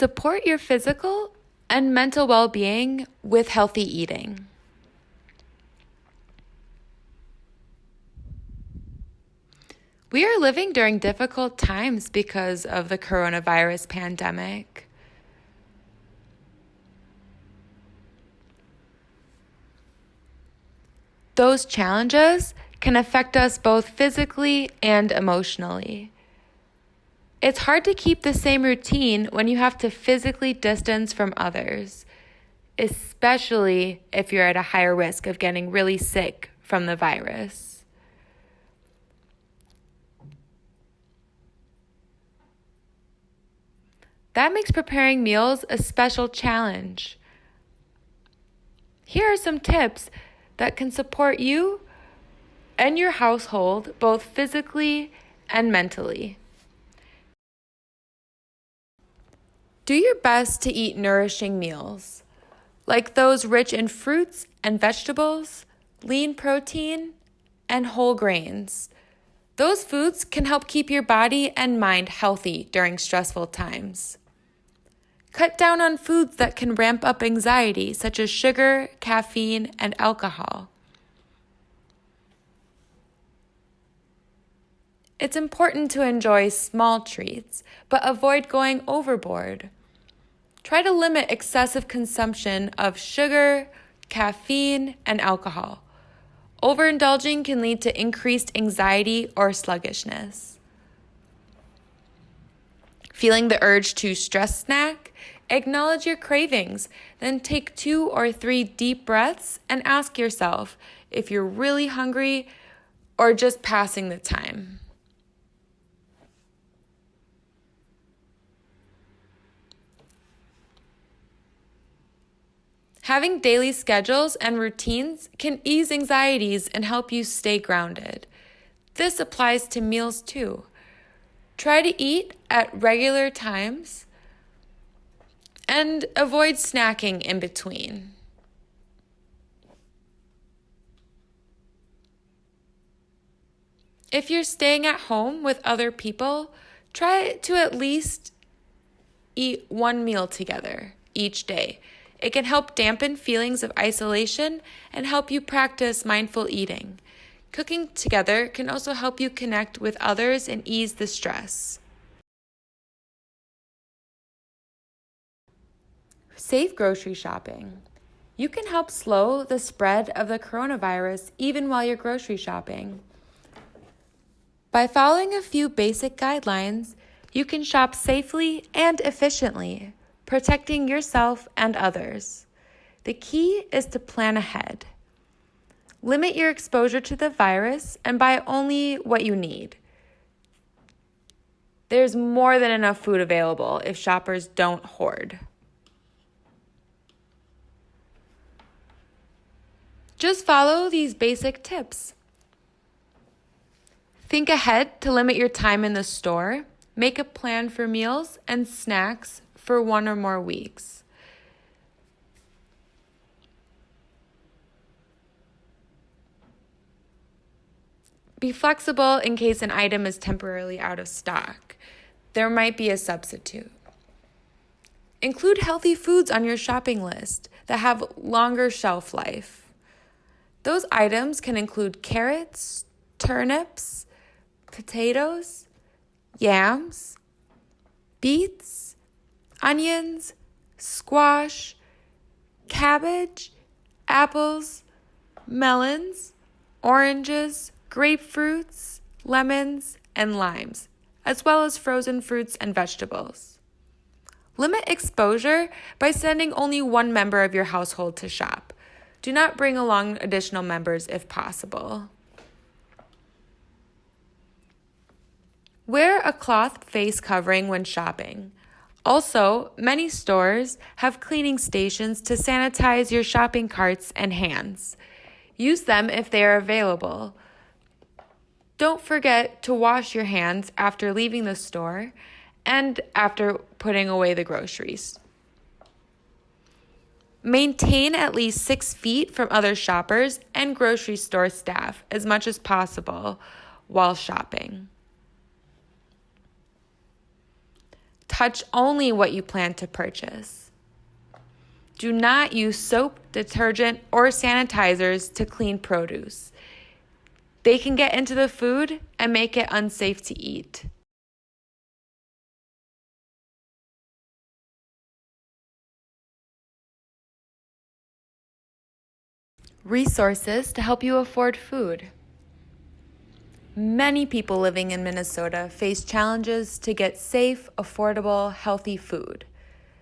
Support your physical and mental well-being with healthy eating. We are living during difficult times because of the coronavirus pandemic. Those challenges can affect us both physically and emotionally. It's hard to keep the same routine when you have to physically distance from others, especially if you're at a higher risk of getting really sick from the virus. That makes preparing meals a special challenge. Here are some tips that can support you and your household both physically and mentally. Do your best to eat nourishing meals, like those rich in fruits and vegetables, lean protein, and whole grains. Those foods can help keep your body and mind healthy during stressful times. Cut down on foods that can ramp up anxiety, such as sugar, caffeine, and alcohol. It's important to enjoy small treats, but avoid going overboard. Try to limit excessive consumption of sugar, caffeine, and alcohol. Overindulging can lead to increased anxiety or sluggishness. Feeling the urge to stress snack? Acknowledge your cravings, then take 2 or 3 deep breaths and ask yourself if you're really hungry or just passing the time. Having daily schedules and routines can ease anxieties and help you stay grounded. This applies to meals too. Try to eat at regular times and avoid snacking in between. If you're staying at home with other people, try to at least eat one meal together each day. It can help dampen feelings of isolation and help you practice mindful eating. Cooking together can also help you connect with others and ease the stress. Safe grocery shopping. You can help slow the spread of the coronavirus even while you're grocery shopping. By following a few basic guidelines, you can shop safely and efficiently, protecting yourself and others. The key is to plan ahead. Limit your exposure to the virus and buy only what you need. There's more than enough food available if shoppers don't hoard. Just follow these basic tips. Think ahead to limit your time in the store. Make a plan for meals and snacks for 1 or more weeks. Be flexible in case an item is temporarily out of stock. There might be a substitute. Include healthy foods on your shopping list that have longer shelf life. Those items can include carrots, turnips, potatoes, yams, beets, onions, squash, cabbage, apples, melons, oranges, grapefruits, lemons, and limes, as well as frozen fruits and vegetables. Limit exposure by sending only one member of your household to shop. Do not bring along additional members if possible. Wear a cloth face covering when shopping. Also, many stores have cleaning stations to sanitize your shopping carts and hands. Use them if they are available. Don't forget to wash your hands after leaving the store and after putting away the groceries. Maintain at least 6 feet from other shoppers and grocery store staff as much as possible while shopping. Touch only what you plan to purchase. Do not use soap, detergent, or sanitizers to clean produce. They can get into the food and make it unsafe to eat. Resources to help you afford food. Many people living in Minnesota face challenges to get safe, affordable, healthy food.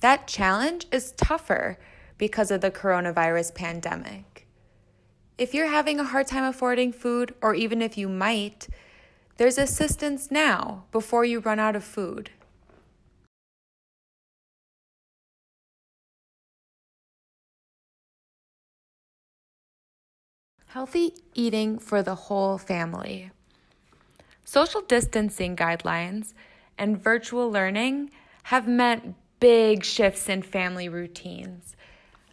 That challenge is tougher because of the coronavirus pandemic. If you're having a hard time affording food, or even if you might, there's assistance now before you run out of food. Healthy eating for the whole family. Social distancing guidelines and virtual learning have meant big shifts in family routines,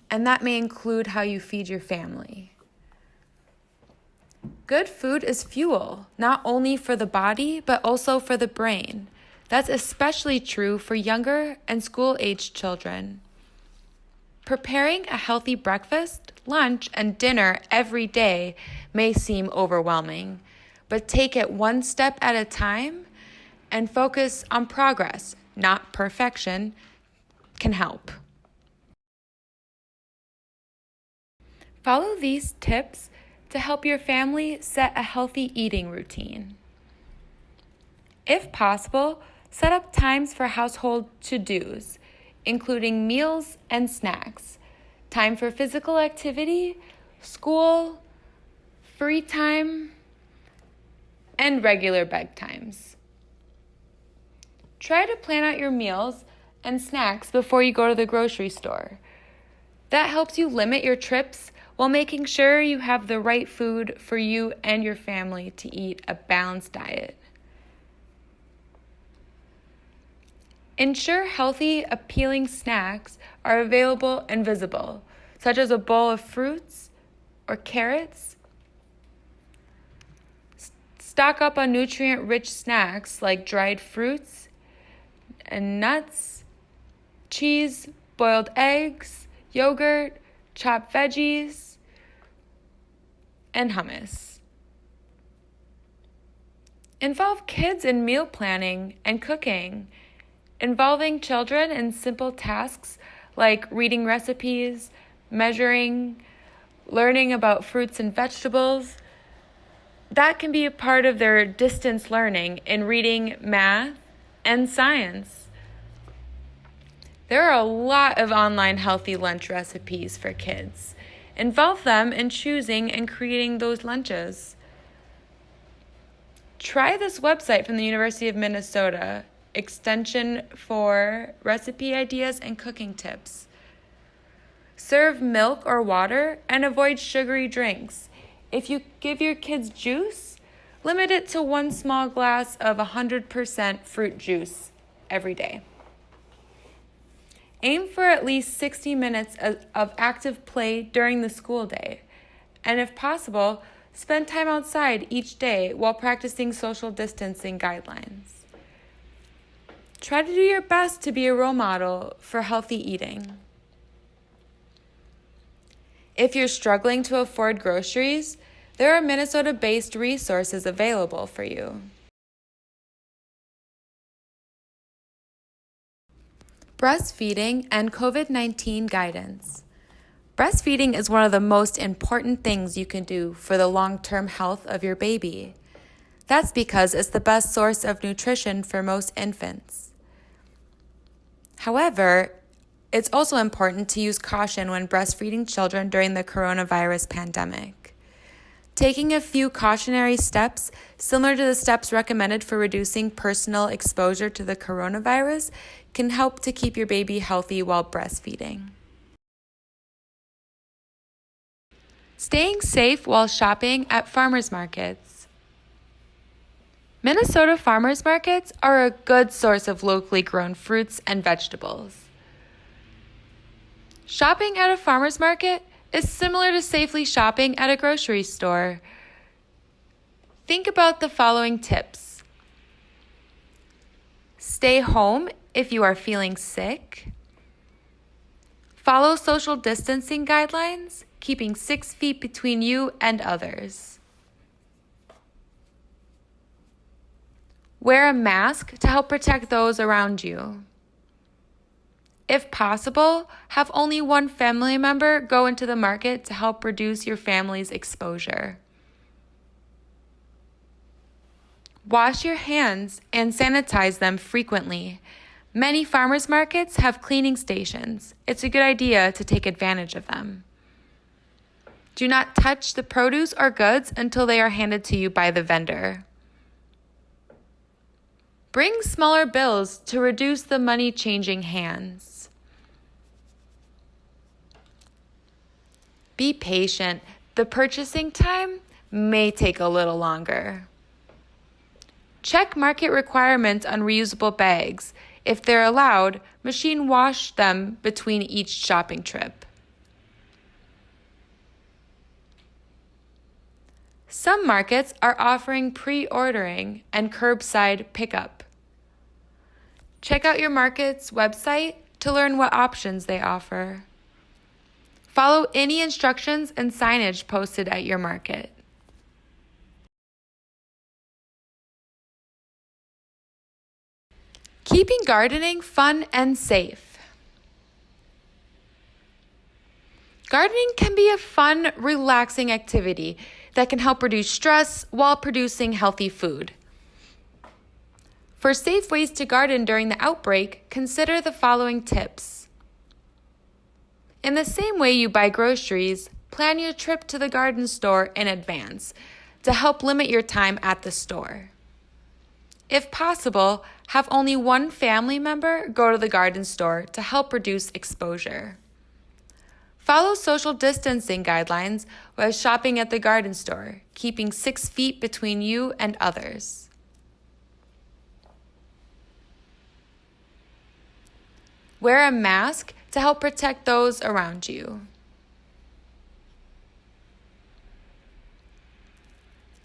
and that may include how you feed your family. Good food is fuel, not only for the body, but also for the brain. That's especially true for younger and school-aged children. Preparing a healthy breakfast, lunch, and dinner every day may seem overwhelming, but take it one step at a time and focus on progress, not perfection, can help. Follow these tips to help your family set a healthy eating routine. If possible, set up times for household to-dos, including meals and snacks, time for physical activity, school, free time, and regular bedtimes. Try to plan out your meals and snacks before you go to the grocery store. That helps you limit your trips while making sure you have the right food for you and your family to eat a balanced diet. Ensure healthy, appealing snacks are available and visible, such as a bowl of fruits or carrots. Stock up on nutrient-rich snacks like dried fruits and nuts, cheese, boiled eggs, yogurt, chopped veggies, and hummus. Involve kids in meal planning and cooking. Involving children in simple tasks like reading recipes, measuring, learning about fruits and vegetables, that can be a part of their distance learning in reading, math, and science. There are a lot of online healthy lunch recipes for kids. Involve them in choosing and creating those lunches. Try this website from the University of Minnesota, Extension for recipe ideas and cooking tips. Serve milk or water and avoid sugary drinks. If you give your kids juice, limit it to 1 small glass of 100% fruit juice every day. Aim for at least 60 minutes of active play during the school day. And if possible, spend time outside each day while practicing social distancing guidelines. Try to do your best to be a role model for healthy eating. If you're struggling to afford groceries, there are Minnesota-based resources available for you. Breastfeeding and COVID-19 guidance. Breastfeeding is one of the most important things you can do for the long-term health of your baby. That's because it's the best source of nutrition for most infants. However, it's also important to use caution when breastfeeding children during the coronavirus pandemic. Taking a few cautionary steps, similar to the steps recommended for reducing personal exposure to the coronavirus, can help to keep your baby healthy while breastfeeding. Staying safe while shopping at farmers markets. Minnesota farmers markets are a good source of locally grown fruits and vegetables. Shopping at a farmers market is similar to safely shopping at a grocery store. Think about the following tips. Stay home if you are feeling sick. Follow social distancing guidelines, keeping 6 feet between you and others. Wear a mask to help protect those around you. If possible, have only one family member go into the market to help reduce your family's exposure. Wash your hands and sanitize them frequently. Many farmers markets have cleaning stations. It's a good idea to take advantage of them. Do not touch the produce or goods until they are handed to you by the vendor. Bring smaller bills to reduce the money changing hands. Be patient. The purchasing time may take a little longer. Check market requirements on reusable bags. If they're allowed, machine wash them between each shopping trip. Some markets are offering pre-ordering and curbside pickup. Check out your market's website to learn what options they offer. Follow any instructions and signage posted at your market. Keeping gardening fun and safe. Gardening can be a fun, relaxing activity that can help reduce stress while producing healthy food. For safe ways to garden during the outbreak, consider the following tips. In the same way you buy groceries, plan your trip to the garden store in advance to help limit your time at the store. If possible, have only one family member go to the garden store to help reduce exposure. Follow social distancing guidelines while shopping at the garden store, keeping 6 feet between you and others. Wear a mask to help protect those around you.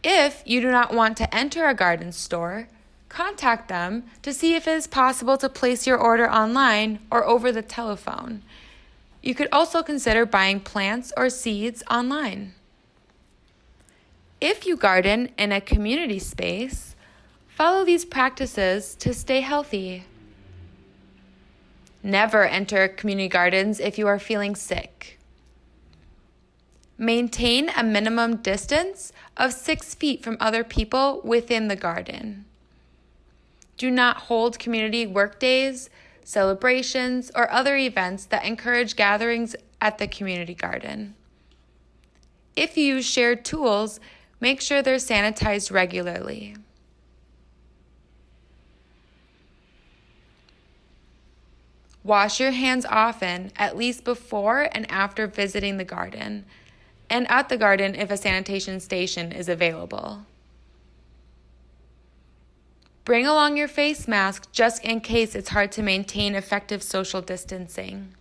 If you do not want to enter a garden store, contact them to see if it is possible to place your order online or over the telephone. You could also consider buying plants or seeds online. If you garden in a community space, follow these practices to stay healthy. Never enter community gardens if you are feeling sick. Maintain a minimum distance of 6 feet from other people within the garden. Do not hold community work days, celebrations, or other events that encourage gatherings at the community garden. If you use shared tools, make sure they're sanitized regularly. Wash your hands often, at least before and after visiting the garden, and at the garden if a sanitation station is available. Bring along your face mask just in case it's hard to maintain effective social distancing.